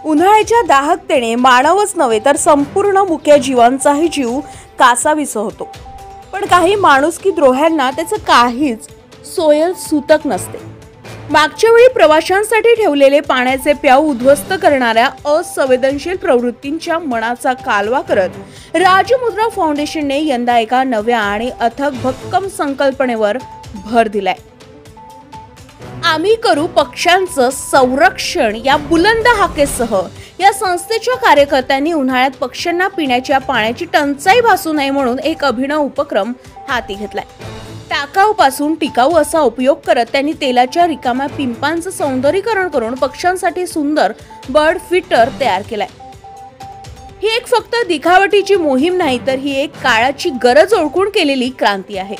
उन्हाळ्याच्या दाहकतेने मानवच नव्हे तर संपूर्ण मुक्या जीवांचाही जीव कासावीसा होतो। पण काही माणुसकी द्रोह्यांना त्याचं काहीच सोयल सूतक नसते। मागच्या वेळी प्रवाशांसाठी ठेवलेले पाण्याचे प्याऊ उद्ध्वस्त करणाऱ्या असंवेदनशील प्रवृत्तींच्या मनाचा कालवा करत राजमुद्रा फाउंडेशनने यंदा एका नव्या आणि अथक भक्कम संकल्पनेवर भर दिलाय। आम्ही करू पक्ष्यांचं संरक्षण या बुलंद हाकेसह या संस्थेच्या कार्यकर्त्यांनी उन्हाळ्यात पक्ष्यांना पिण्याच्या पाण्याची टंचाई भासू नये म्हणून एक अभिनव उपक्रम हाती घेतलाय। टाकाऊपासून टिकाऊ असा उपयोग करत त्यांनी तेलाच्या रिकाम्या पिंपांचं सौंदर्यीकरण करून पक्ष्यांसाठी सुंदर बर्ड फीटर तयार केलाय। ही एक फक्त दिखावटीची मोहीम नाही तर ही एक काळाची गरज ओळखून केलेली क्रांती आहे।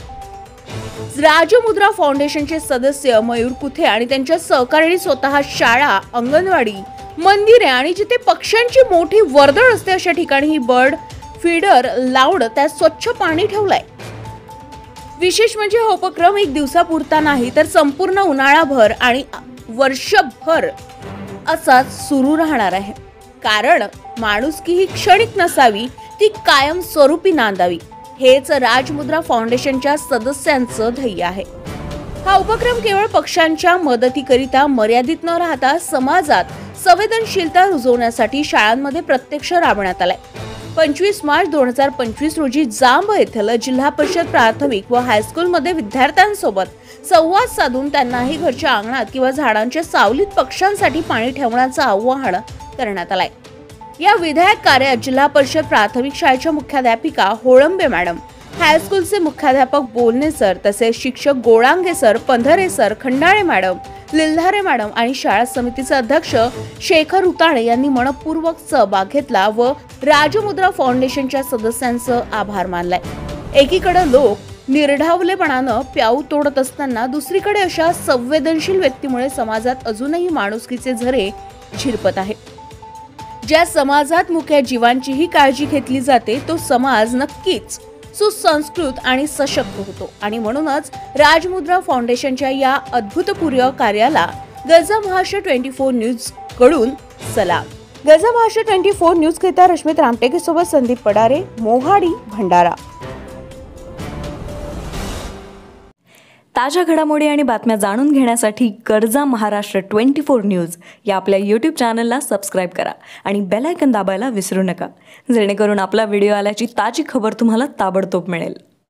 राजमुद्रा फाउंडेशनचे सदस्य मयूर कुथे आणि त्यांच्या सहकाऱ्यांनी स्वतः शाळा, अंगणवाडी, मंदिरे आणि जिथे पक्ष्यांची मोठी वर्दळ असते अशा ठिकाणी ही बर्ड फीडर लावून त्यात स्वच्छ पाणी ठेवलंय। विशेष म्हणजे हा उपक्रम एक दिवसापुरता नाही तर संपूर्ण उन्हाळाभर आणि वर्षभर असाच सुरू राहणार आहे। कारण माणुसकी ही क्षणिक नसावी, ती कायम स्वरूपी नांदावी हेच राजमुद्रा फाउंडेशनच्या सदस्यांचं ध्येय आहे। हा उपक्रम केवळ पक्ष्यांच्या मदतीकरिता मर्यादित न राहता समाजात संवेदनशीलता रुजवण्यासाठी शाळांमध्ये प्रत्यक्ष राबवण्यात आलाय। 25 मार्च 2025 रोजी जांब येथील जिल्हा परिषद प्राथमिक व हायस्कूलमध्ये विद्यार्थ्यांसोबत संवाद साधून त्यांनाही घरच्या अंगणात किंवा झाडांच्या सावलीत पक्ष्यांसाठी पाणी ठेवण्याचं आवाहन करण्यात आलंय। या विधायक कार्यात जिल्हा परिषद प्राथमिक शाळेच्या मुख्याध्यापिका होळंबे मॅडम, हायस्कूलचे मुख्याध्यापक बोलणे सर, तसेच शिक्षक Golange sir, Pandhare sir, Khandale madam, Lilhare madam आणि शाळा समितीचे अध्यक्ष शेखर उताणे यांनी मनपूर्वक सहभाग घेतला व राजमुद्रा फाउंडेशनच्या सदस्यांचं आभार मानलाय। एकीकडे लोक निर्ढावलेपणानं प्याऊ तोडत असताना दुसरीकडे अशा संवेदनशील व्यक्तीमुळे समाजात अजूनही माणुसकीचे झरे झिरपत आहेत। ज्या समाजात मुक्या जीवांचीही काळजी घेतली जाते तो समाज नक्कीच सुसंस्कृत आणि सशक्त होतो आणि म्हणूनच राजमुद्रा फाउंडेशनच्या या अद्भुतपूर्व कार्याला गजा महाराष्ट्र 24 न्यूज कडून सलाम। गजा महाराष्ट्र 24 न्यूज करिता रश्मित रामटेके सोबत संदीप पडारे, मोहाडी, भंडारा। ताज्या घडामोडी आणि बातम्या जाणून घेण्यासाठी गरजा महाराष्ट्र 24 न्यूज या आपल्या YouTube चॅनलला सबस्क्राइब करा आणि बेल आयकॉन दाबायला विसरू नका, जेणेकरून आपला व्हिडिओ आल्याची ताजी खबर तुम्हाला ताबडतोब मिळेल।